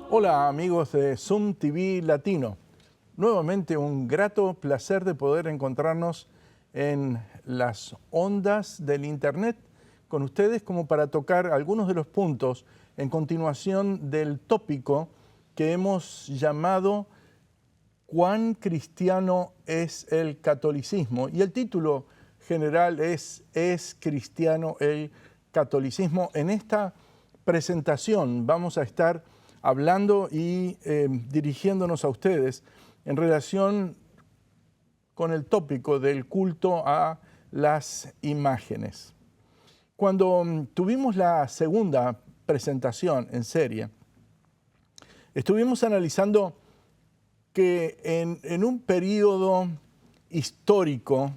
Hola amigos de Zoom TV Latino. Nuevamente un grato placer de poder encontrarnos en las ondas del Internet con ustedes como para tocar algunos de los puntos en continuación del tópico que hemos llamado ¿Cuán cristiano es el catolicismo? Y el título general es ¿Es cristiano el catolicismo? En esta presentación vamos a estar hablando y dirigiéndonos a ustedes en relación con el tópico del culto a las imágenes. Cuando tuvimos la segunda presentación en serie, estuvimos analizando que en un periodo histórico,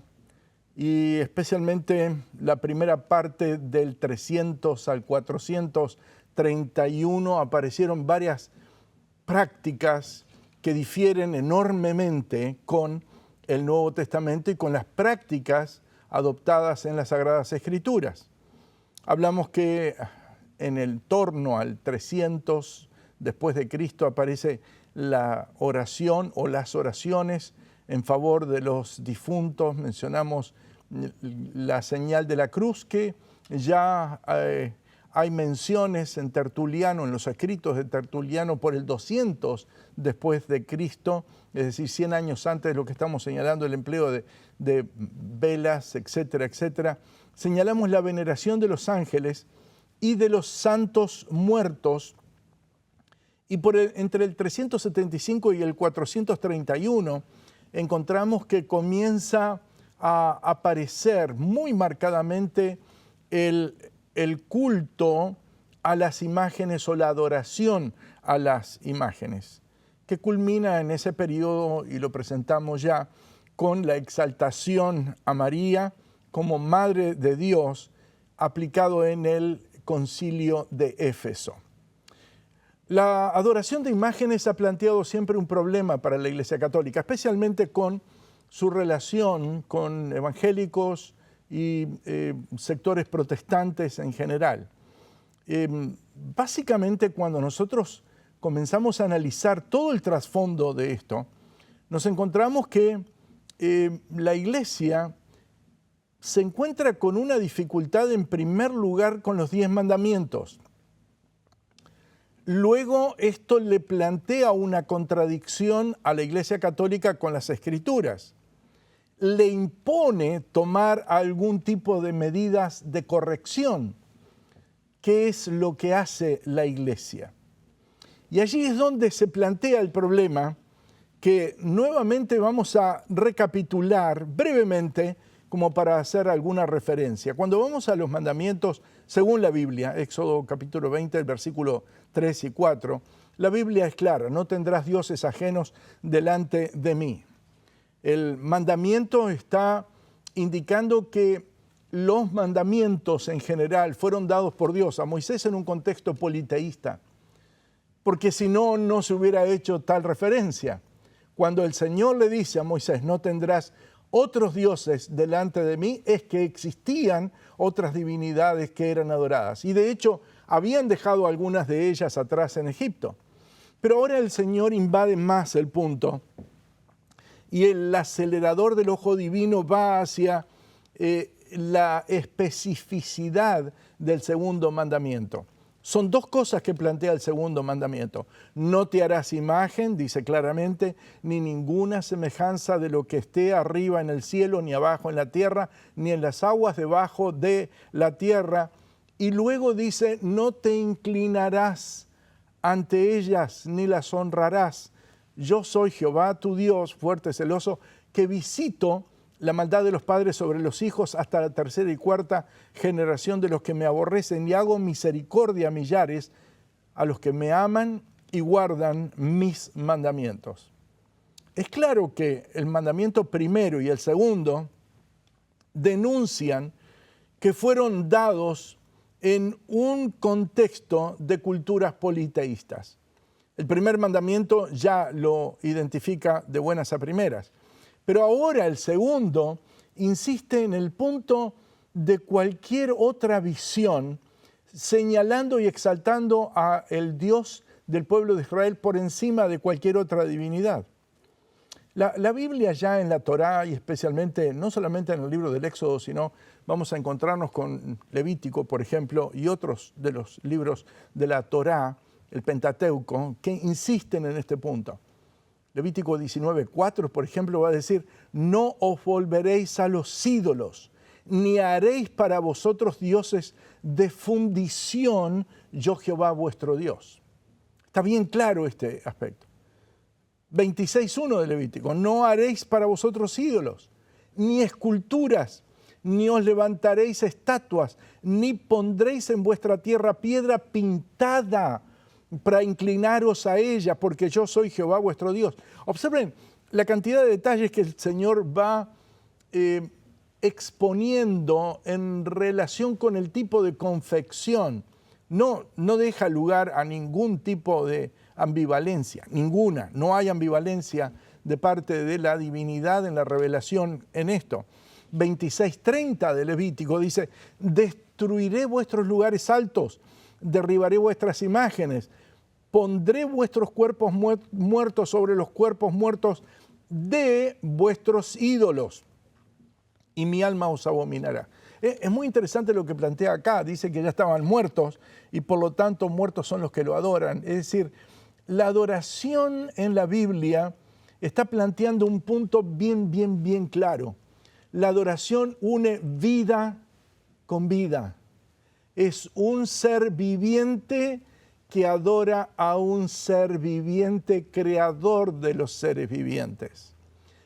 y especialmente la primera parte del 300 al 431, aparecieron varias prácticas que difieren enormemente con el Nuevo Testamento y con las prácticas adoptadas en las Sagradas Escrituras. Hablamos que en el torno al 300 después de Cristo aparece la oración o las oraciones en favor de los difuntos. Mencionamos la señal de la cruz, que ya hay menciones en Tertuliano, en los escritos de Tertuliano, por el 200 después de Cristo, es decir, 100 años antes de lo que estamos señalando, el empleo de velas, etcétera, etcétera. Señalamos la veneración de los ángeles y de los santos muertos, y entre el 375 y el 431 encontramos que comienza a aparecer muy marcadamente el culto a las imágenes o la adoración a las imágenes, que culmina en ese periodo, y lo presentamos ya, con la exaltación a María como Madre de Dios, aplicado en el Concilio de Éfeso. La adoración de imágenes ha planteado siempre un problema para la Iglesia Católica, especialmente con su relación con evangélicos y sectores protestantes en general. Básicamente, cuando nosotros comenzamos a analizar todo el trasfondo de esto, nos encontramos que la Iglesia se encuentra con una dificultad, en primer lugar, con los 10 mandamientos. Luego, esto le plantea una contradicción a la Iglesia Católica con las Escrituras. Le impone tomar algún tipo de medidas de corrección. ¿Qué es lo que hace la Iglesia? Y allí es donde se plantea el problema, que nuevamente vamos a recapitular brevemente como para hacer alguna referencia. Cuando vamos a los mandamientos según la Biblia, Éxodo capítulo 20, el versículo 3 y 4, la Biblia es clara: no tendrás dioses ajenos delante de mí. El mandamiento está indicando que los mandamientos en general fueron dados por Dios a Moisés en un contexto politeísta, porque si no, no se hubiera hecho tal referencia. Cuando el Señor le dice a Moisés: no tendrás otros dioses delante de mí, es que existían otras divinidades que eran adoradas. Y de hecho, habían dejado algunas de ellas atrás en Egipto. Pero ahora el Señor invade más el punto, y el acelerador del ojo divino va hacia la especificidad del segundo mandamiento. Son dos cosas que plantea el segundo mandamiento. No te harás imagen, dice claramente, ni ninguna semejanza de lo que esté arriba en el cielo, ni abajo en la tierra, ni en las aguas debajo de la tierra. Y luego dice: no te inclinarás ante ellas, ni las honrarás. Yo soy Jehová tu Dios, fuerte, celoso, que visito la maldad de los padres sobre los hijos hasta la tercera y cuarta generación de los que me aborrecen, y hago misericordia a millares, a los que me aman y guardan mis mandamientos. Es claro que el mandamiento primero y el segundo denuncian que fueron dados en un contexto de culturas politeístas. El primer mandamiento ya lo identifica de buenas a primeras. Pero ahora el segundo insiste en el punto de cualquier otra visión, señalando y exaltando a el Dios del pueblo de Israel por encima de cualquier otra divinidad. La Biblia ya en la Torá, y especialmente, no solamente en el libro del Éxodo, sino vamos a encontrarnos con Levítico, por ejemplo, y otros de los libros de la Torá, el Pentateuco, que insisten en este punto. Levítico 19:4, por ejemplo, va a decir: no os volveréis a los ídolos, ni haréis para vosotros dioses de fundición, yo Jehová vuestro Dios. Está bien claro este aspecto. 26:1 de Levítico: no haréis para vosotros ídolos, ni esculturas, ni os levantaréis estatuas, ni pondréis en vuestra tierra piedra pintada para inclinaros a ella, porque yo soy Jehová vuestro Dios. Observen la cantidad de detalles que el Señor va exponiendo en relación con el tipo de confección. No deja lugar a ningún tipo de ambivalencia, ninguna. No hay ambivalencia de parte de la divinidad en la revelación en esto. 26:30 de Levítico dice: destruiré vuestros lugares altos, derribaré vuestras imágenes, pondré vuestros cuerpos muertos sobre los cuerpos muertos de vuestros ídolos, y mi alma os abominará. Es muy interesante lo que plantea acá. Dice que ya estaban muertos y por lo tanto muertos son los que lo adoran. Es decir, la adoración en la Biblia está planteando un punto bien claro. La adoración une vida con vida. Es un ser viviente que adora a un ser viviente, creador de los seres vivientes.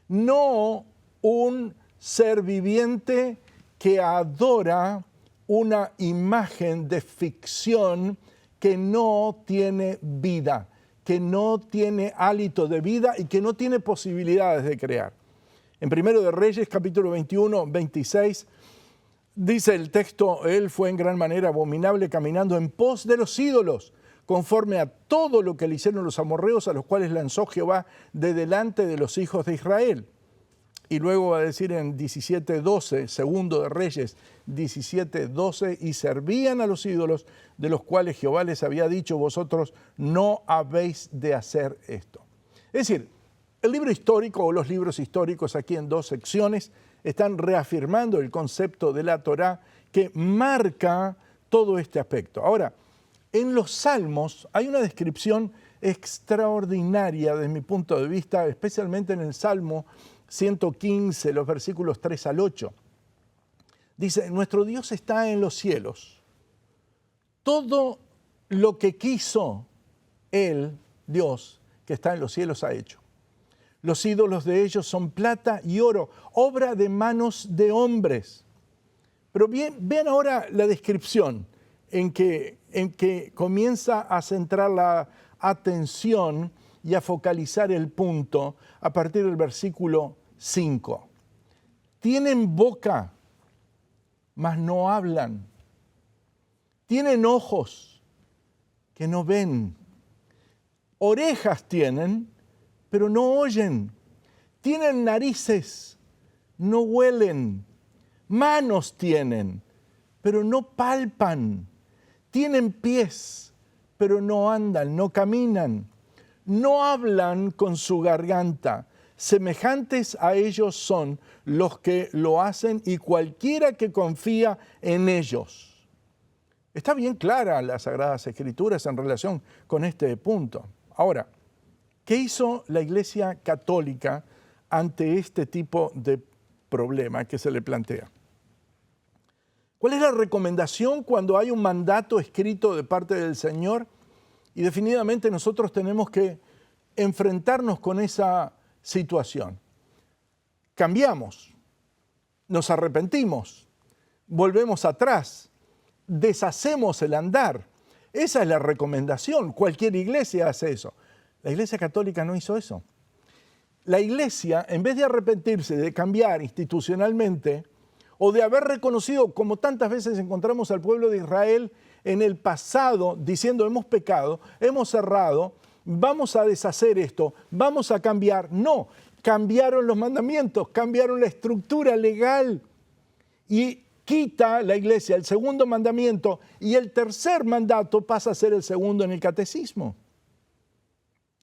No un ser viviente que adora una imagen de ficción que no tiene vida, que no tiene hálito de vida y que no tiene posibilidades de crear. En 1 de Reyes, capítulo 21, 26, dice el texto: él fue en gran manera abominable caminando en pos de los ídolos, conforme a todo lo que le hicieron los amorreos, a los cuales lanzó Jehová de delante de los hijos de Israel. Y luego va a decir en 17:12, segundo de Reyes 17:12, y servían a los ídolos de los cuales Jehová les había dicho: vosotros no habéis de hacer esto. Es decir, el libro histórico o los libros históricos aquí en dos secciones están reafirmando el concepto de la Torá que marca todo este aspecto. Ahora, en los Salmos hay una descripción extraordinaria desde mi punto de vista, especialmente en el Salmo 115, los versículos 3 al 8. Dice: nuestro Dios está en los cielos. Todo lo que quiso Él, Dios, que está en los cielos, ha hecho. Los ídolos de ellos son plata y oro, obra de manos de hombres. Pero vean ahora la descripción en que comienza a centrar la atención y a focalizar el punto a partir del versículo 5. Tienen boca, mas no hablan. Tienen ojos que no ven. Orejas tienen, pero no oyen. Tienen narices, no huelen. Manos tienen, pero no palpan. Tienen pies, pero no andan, no caminan. No hablan con su garganta. Semejantes a ellos son los que lo hacen y cualquiera que confía en ellos. Está bien clara las Sagradas Escrituras en relación con este punto. Ahora, ¿qué hizo la Iglesia Católica ante este tipo de problema que se le plantea? ¿Cuál es la recomendación cuando hay un mandato escrito de parte del Señor? Y definitivamente nosotros tenemos que enfrentarnos con esa situación. Cambiamos, nos arrepentimos, volvemos atrás, deshacemos el andar. Esa es la recomendación. Cualquier iglesia hace eso. La Iglesia Católica no hizo eso. La Iglesia, en vez de arrepentirse, de cambiar institucionalmente, o de haber reconocido, como tantas veces encontramos al pueblo de Israel en el pasado, diciendo: hemos pecado, hemos errado, vamos a deshacer esto, vamos a cambiar. No, cambiaron los mandamientos, cambiaron la estructura legal y quita la Iglesia el segundo mandamiento y el tercer mandato pasa a ser el segundo en el catecismo.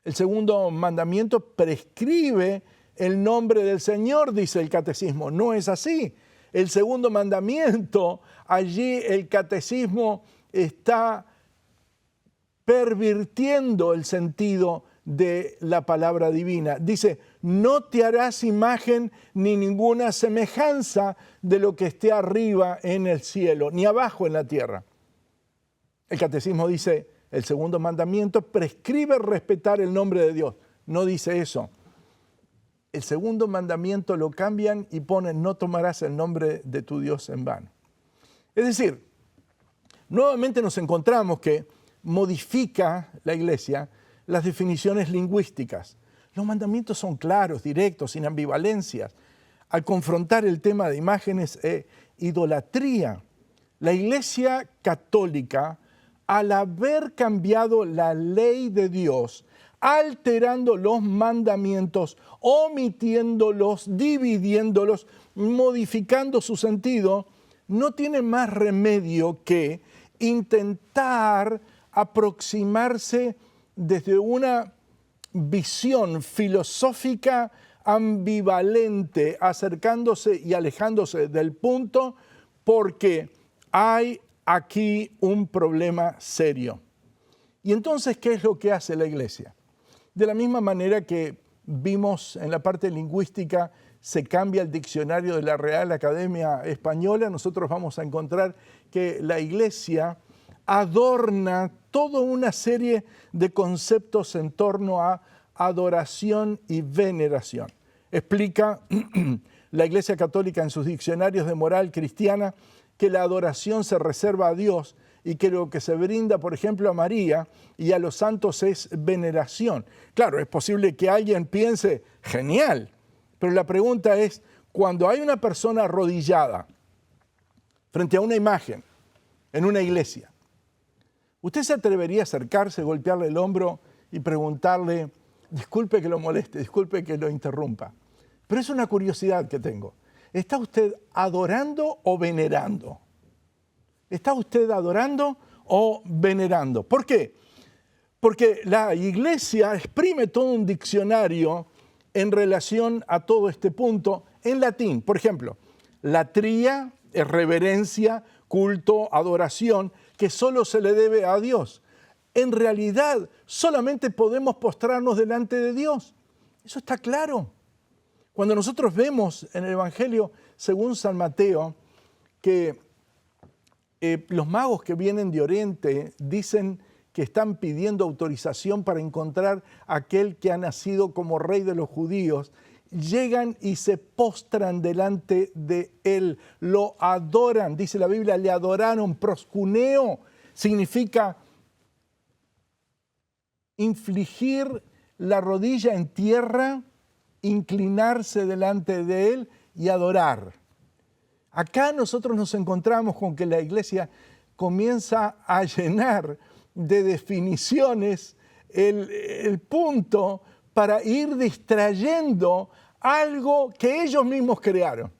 El segundo mandamiento prescribe el nombre del Señor, dice el catecismo. No es así. El segundo mandamiento, allí el catecismo está pervirtiendo el sentido de la palabra divina. Dice, no te harás imagen ni ninguna semejanza de lo que esté arriba en el cielo, ni abajo en la tierra. El catecismo dice, el segundo mandamiento prescribe respetar el nombre de Dios. No dice eso. El segundo mandamiento lo cambian y ponen, no tomarás el nombre de tu Dios en vano. Es decir, nuevamente nos encontramos que modifica la Iglesia las definiciones lingüísticas. Los mandamientos son claros, directos, sin ambivalencias. Al confrontar el tema de imágenes e idolatría, la Iglesia católica, al haber cambiado la ley de Dios, alterando los mandamientos, omitiéndolos, dividiéndolos, modificando su sentido, no tiene más remedio que intentar aproximarse desde una visión filosófica ambivalente, acercándose y alejándose del punto, porque hay aquí un problema serio. Y entonces, ¿qué es lo que hace la Iglesia? De la misma manera que vimos en la parte lingüística, se cambia el diccionario de la Real Academia Española, nosotros vamos a encontrar que la Iglesia adorna toda una serie de conceptos en torno a adoración y veneración. Explica la Iglesia Católica en sus diccionarios de moral cristiana que la adoración se reserva a Dios y que lo que se brinda, por ejemplo, a María y a los santos es veneración. Claro, es posible que alguien piense, genial, pero la pregunta es, cuando hay una persona arrodillada frente a una imagen en una iglesia, ¿usted se atrevería a acercarse, golpearle el hombro y preguntarle, disculpe que lo moleste, disculpe que lo interrumpa? Pero es una curiosidad que tengo. ¿Está usted adorando o venerando? ¿Está usted adorando o venerando? ¿Por qué? Porque la Iglesia exprime todo un diccionario en relación a todo este punto en latín. Por ejemplo, latría es reverencia, culto, adoración, que solo se le debe a Dios. En realidad, solamente podemos postrarnos delante de Dios. Eso está claro. Cuando nosotros vemos en el Evangelio, según San Mateo, que los magos que vienen de Oriente dicen que están pidiendo autorización para encontrar a aquel que ha nacido como rey de los judíos, llegan y se postran delante de él, lo adoran, dice la Biblia, le adoraron, proscuneo, significa infligir la rodilla en tierra, inclinarse delante de él y adorar. Acá nosotros nos encontramos con que la Iglesia comienza a llenar de definiciones el punto para ir distrayendo algo que ellos mismos crearon.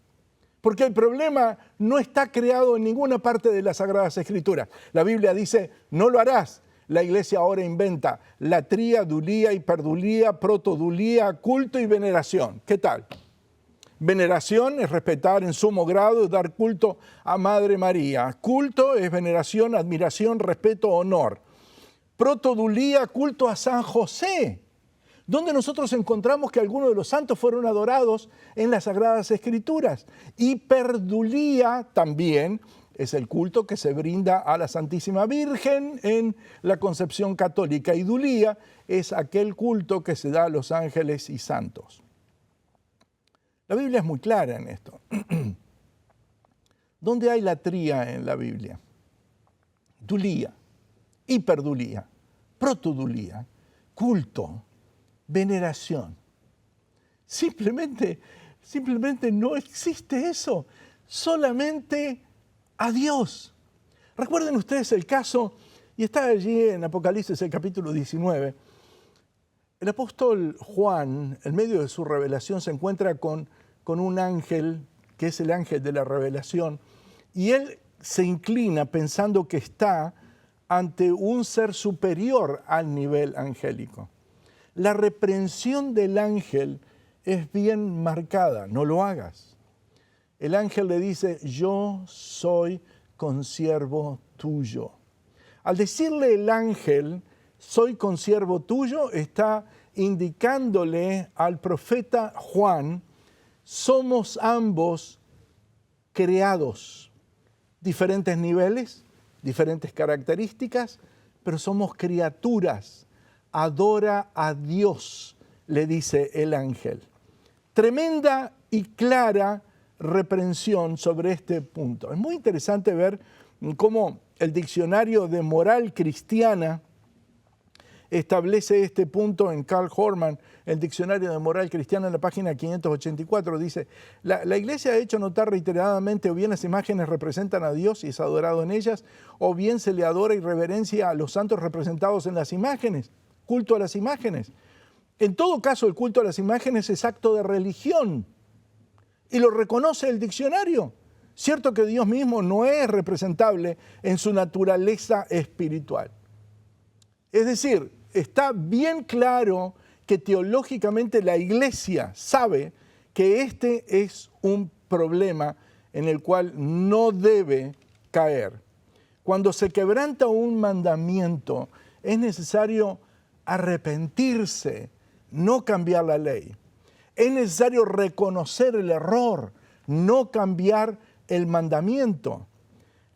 Porque el problema no está creado en ninguna parte de las Sagradas Escrituras. La Biblia dice, no lo harás. La Iglesia ahora inventa latría, dulía, hiperdulía, protodulía, culto y veneración. ¿Qué tal? Veneración es respetar en sumo grado y dar culto a Madre María. Culto es veneración, admiración, respeto, honor. Protodulía, culto a San José, donde nosotros encontramos que algunos de los santos fueron adorados en las Sagradas Escrituras. Hiperdulía también es el culto que se brinda a la Santísima Virgen en la concepción católica. Y dulía es aquel culto que se da a los ángeles y santos. La Biblia es muy clara en esto. ¿Dónde hay latría en la Biblia? Dulía, hiperdulía, protodulía, culto, veneración. Simplemente no existe eso. Solamente a Dios. Recuerden ustedes el caso, y está allí en Apocalipsis, el capítulo 19. El apóstol Juan, en medio de su revelación, se encuentra con un ángel, que es el ángel de la revelación, y él se inclina pensando que está ante un ser superior al nivel angélico. la reprensión del ángel es bien marcada, no lo hagas. El ángel le dice, yo soy consiervo tuyo. Al decirle el ángel, soy consiervo tuyo, está indicándole al profeta Juan, somos ambos creados, diferentes niveles, diferentes características, pero somos criaturas. Adora a Dios, le dice el ángel. Tremenda y clara reprensión sobre este punto. Es muy interesante ver cómo el diccionario de moral cristiana establece este punto en Carl Horman, el diccionario de moral cristiana en la página 584, dice, la Iglesia ha hecho notar reiteradamente o bien las imágenes representan a Dios y es adorado en ellas, o bien se le adora y reverencia a los santos representados en las imágenes, culto a las imágenes. En todo caso, el culto a las imágenes es acto de religión y lo reconoce el diccionario. Cierto que Dios mismo no es representable en su naturaleza espiritual. Es decir, está bien claro que teológicamente la Iglesia sabe que este es un problema en el cual no debe caer. Cuando se quebranta un mandamiento, es necesario arrepentirse, no cambiar la ley. Es necesario reconocer el error, no cambiar el mandamiento.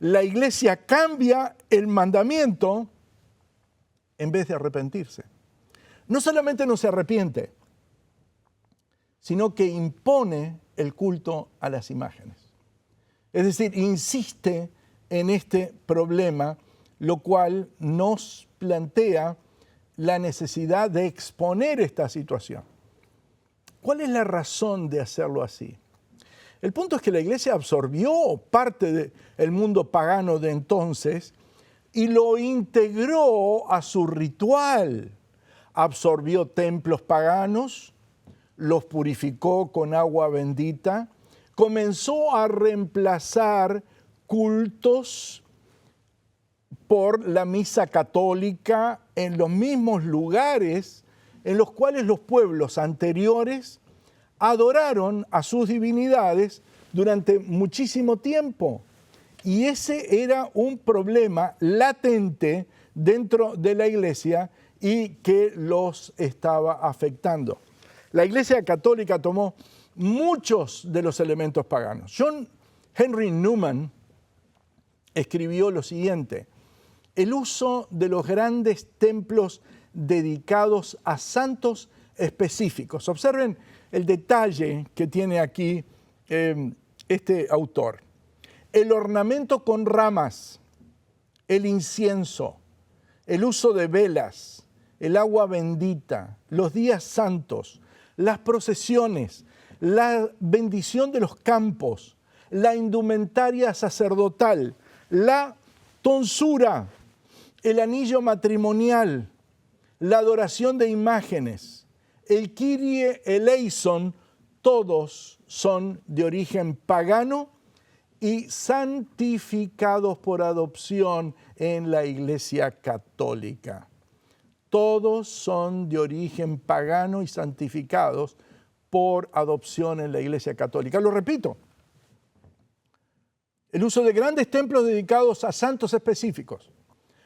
La Iglesia cambia el mandamiento en vez de arrepentirse. No solamente no se arrepiente, sino que impone el culto a las imágenes. Es decir, insiste en este problema, lo cual nos plantea la necesidad de exponer esta situación. ¿Cuál es la razón de hacerlo así? El punto es que la Iglesia absorbió parte del mundo pagano de entonces y lo integró a su ritual. Absorbió templos paganos, los purificó con agua bendita, comenzó a reemplazar cultos por la misa católica en los mismos lugares en los cuales los pueblos anteriores adoraron a sus divinidades durante muchísimo tiempo. Y ese era un problema latente dentro de la Iglesia y que los estaba afectando. La Iglesia Católica tomó muchos de los elementos paganos. John Henry Newman escribió lo siguiente: el uso de los grandes templos dedicados a santos específicos. Observen el detalle que tiene aquí este autor. El ornamento con ramas, el incienso, el uso de velas, el agua bendita, los días santos, las procesiones, la bendición de los campos, la indumentaria sacerdotal, la tonsura, el anillo matrimonial, la adoración de imágenes, el Kyrie eleison, todos son de origen pagano y santificados por adopción en la Iglesia Católica. Todos son de origen pagano y santificados por adopción en la Iglesia Católica. Lo repito, el uso de grandes templos dedicados a santos específicos,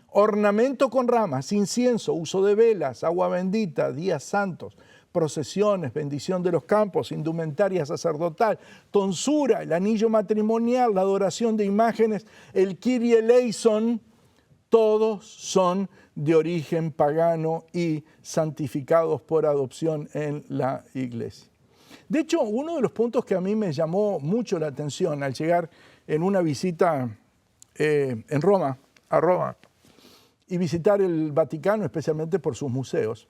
ornamento con ramas, incienso, uso de velas, agua bendita, días santos, procesiones, bendición de los campos, indumentaria sacerdotal, tonsura, el anillo matrimonial, la adoración de imágenes, el Kyrie eleison, todos son de origen pagano y santificados por adopción en la Iglesia. De hecho, uno de los puntos que a mí me llamó mucho la atención al llegar en una visita a Roma, y visitar el Vaticano, especialmente por sus museos,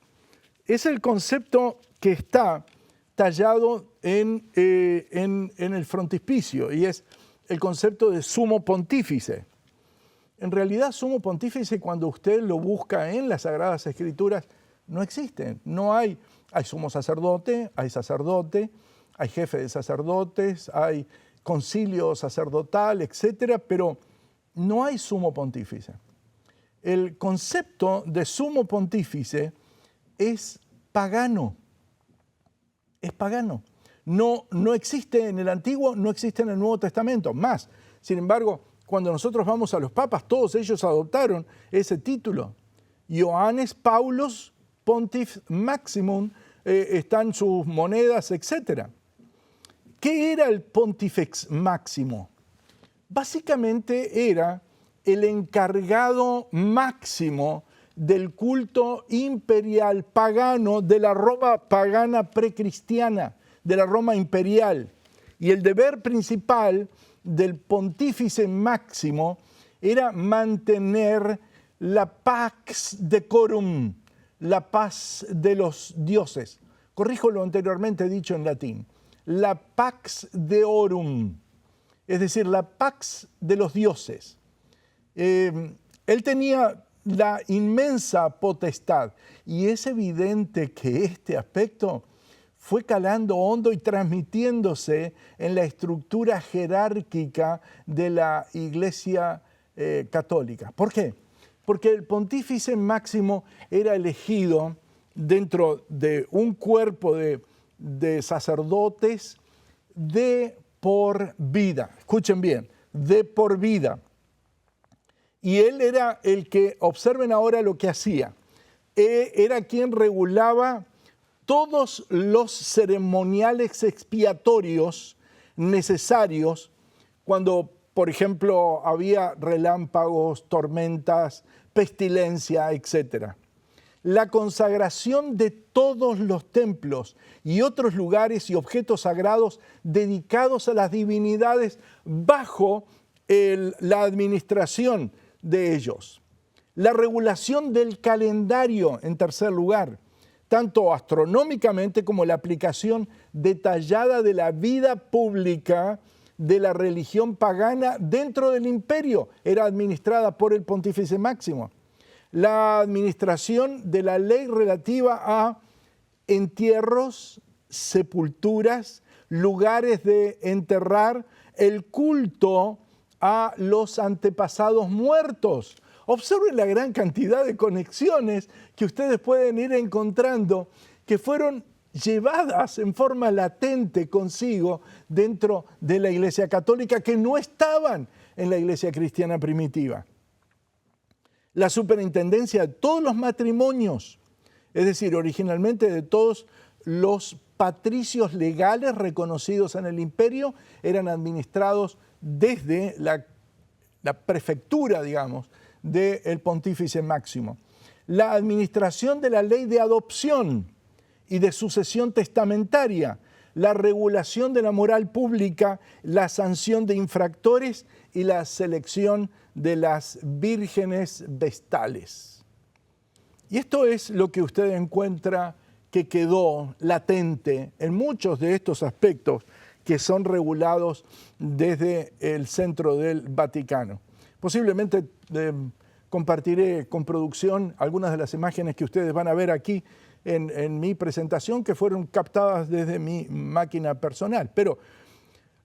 es el concepto que está tallado en el frontispicio, y es el concepto de sumo pontífice. En realidad, sumo pontífice, cuando usted lo busca en las Sagradas Escrituras, no existe. No hay sumo sacerdote, hay jefe de sacerdotes, hay concilio sacerdotal, etcétera, pero no hay sumo pontífice. El concepto de sumo pontífice es pagano. Es pagano. No existe en el Antiguo, no existe en el Nuevo Testamento. Más, sin embargo, cuando nosotros vamos a los papas, todos ellos adoptaron ese título. Ioannes Paulus Pontifex Maximum, están sus monedas, etc. ¿Qué era el Pontifex Máximo? Básicamente era el encargado máximo del culto imperial pagano de la Roma pagana precristiana, de la Roma imperial. Y el deber principal del pontífice máximo era mantener la pax decorum, la paz de los dioses. Corrijo lo anteriormente dicho en latín. La pax deorum, es decir, la pax de los dioses. Él tenía la inmensa potestad y es evidente que este aspecto fue calando hondo y transmitiéndose en la estructura jerárquica de la Iglesia católica. ¿Por qué? Porque el pontífice máximo era elegido dentro de un cuerpo de sacerdotes de por vida. Escuchen bien, de por vida. Y él era el que, observen ahora lo que hacía, era quien regulaba todos los ceremoniales expiatorios necesarios cuando, por ejemplo, había relámpagos, tormentas, pestilencia, etc. La consagración de todos los templos y otros lugares y objetos sagrados dedicados a las divinidades bajo la administración de ellos. La regulación del calendario, en tercer lugar, tanto astronómicamente como la aplicación detallada de la vida pública de la religión pagana dentro del imperio, era administrada por el pontífice máximo. La administración de la ley relativa a entierros, sepulturas, lugares de enterrar, el culto a los antepasados muertos. Observen la gran cantidad de conexiones que ustedes pueden ir encontrando que fueron llevadas en forma latente consigo dentro de la Iglesia Católica, que no estaban en la Iglesia cristiana primitiva. La superintendencia de todos los matrimonios, es decir, originalmente de todos los patricios legales reconocidos en el imperio, eran administrados desde la prefectura, digamos, del pontífice máximo. La administración de la ley de adopción y de sucesión testamentaria, la regulación de la moral pública, la sanción de infractores y la selección de las vírgenes vestales. Y esto es lo que usted encuentra que quedó latente en muchos de estos aspectos que son regulados desde el centro del Vaticano. Posiblemente compartiré con producción algunas de las imágenes que ustedes van a ver aquí en mi presentación, que fueron captadas desde mi máquina personal. Pero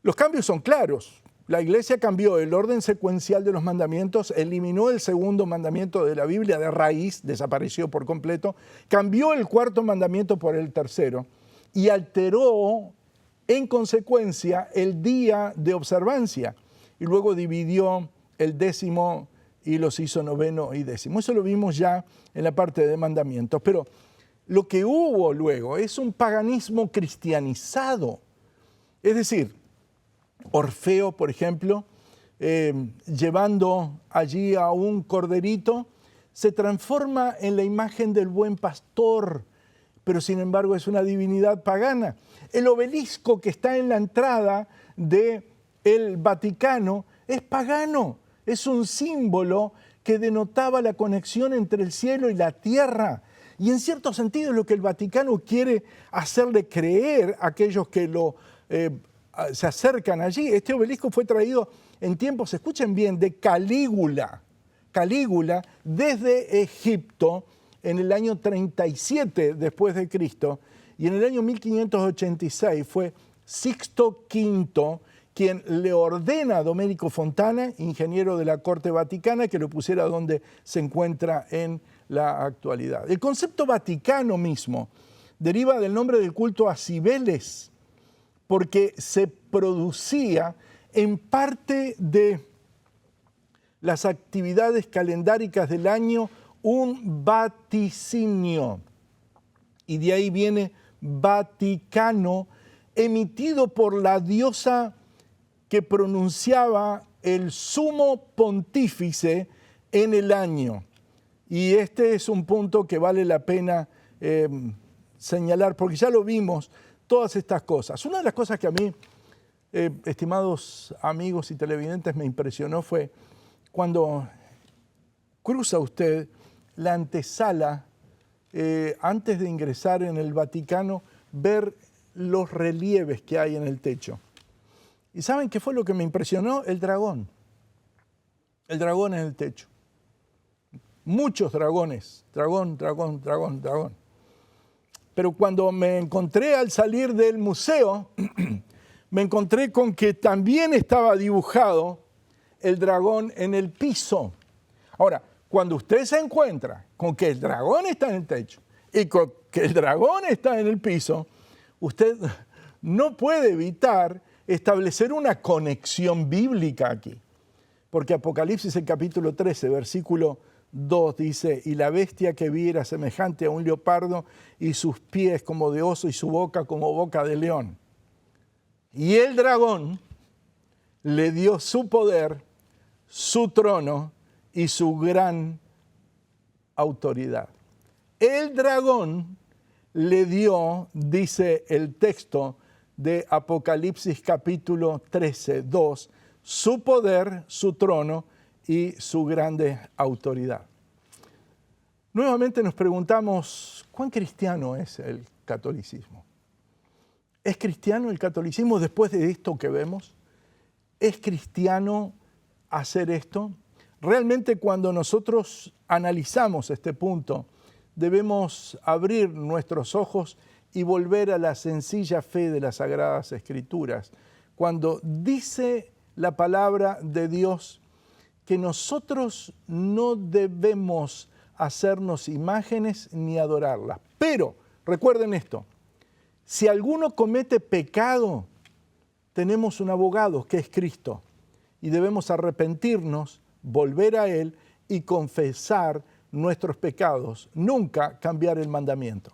los cambios son claros. La Iglesia cambió el orden secuencial de los mandamientos, eliminó el segundo mandamiento de la Biblia de raíz, desapareció por completo, cambió el cuarto mandamiento por el tercero y alteró en consecuencia el día de observancia y luego dividió el 10º y los hizo 9º y 10º. Eso lo vimos ya en la parte de mandamientos, pero lo que hubo luego es un paganismo cristianizado. Es decir, Orfeo, por ejemplo, llevando allí a un corderito, se transforma en la imagen del buen pastor, pero sin embargo es una divinidad pagana. El obelisco que está en la entrada del Vaticano es pagano, es un símbolo que denotaba la conexión entre el cielo y la tierra. Y en cierto sentido es lo que el Vaticano quiere hacerle creer a aquellos que se acercan allí. Este obelisco fue traído en tiempos, escuchen bien, de Calígula. Calígula desde Egipto en el año 37 después de Cristo, y en el año 1586 fue Sixto V quien le ordena a Domenico Fontana, ingeniero de la Corte Vaticana, que lo pusiera donde se encuentra en la actualidad. El concepto vaticano mismo deriva del nombre del culto a Cibeles, porque se producía en parte de las actividades calendáricas del año un vaticinio. Y de ahí viene Vaticano, emitido por la diosa que pronunciaba el sumo pontífice en el año. Y este es un punto que vale la pena señalar, porque ya lo vimos, todas estas cosas. Una de las cosas que a mí, estimados amigos y televidentes, me impresionó fue cuando cruza usted la antesala, antes de ingresar en el Vaticano, ver los relieves que hay en el techo. ¿Y saben qué fue lo que me impresionó? El dragón. El dragón en el techo. Muchos dragones. Dragón, dragón, dragón, dragón. Pero cuando me encontré al salir del museo, me encontré con que también estaba dibujado el dragón en el piso. Ahora, cuando usted se encuentra con que el dragón está en el techo y con que el dragón está en el piso, usted no puede evitar establecer una conexión bíblica aquí. Porque Apocalipsis, el capítulo 13, versículo 2 dice, y la bestia que vi era semejante a un leopardo y sus pies como de oso y su boca como boca de león. Y el dragón le dio su poder, su trono y su gran autoridad. El dragón le dio, dice el texto de Apocalipsis capítulo 13, 2, su poder, su trono y su grande autoridad. Nuevamente nos preguntamos, ¿cuán cristiano es el catolicismo? ¿Es cristiano el catolicismo después de esto que vemos? ¿Es cristiano hacer esto? Realmente cuando nosotros analizamos este punto, debemos abrir nuestros ojos y volver a la sencilla fe de las Sagradas Escrituras, cuando dice la palabra de Dios que nosotros no debemos hacernos imágenes ni adorarlas. Pero, recuerden esto, si alguno comete pecado, tenemos un abogado que es Cristo y debemos arrepentirnos, volver a Él y confesar nuestros pecados, nunca cambiar el mandamiento.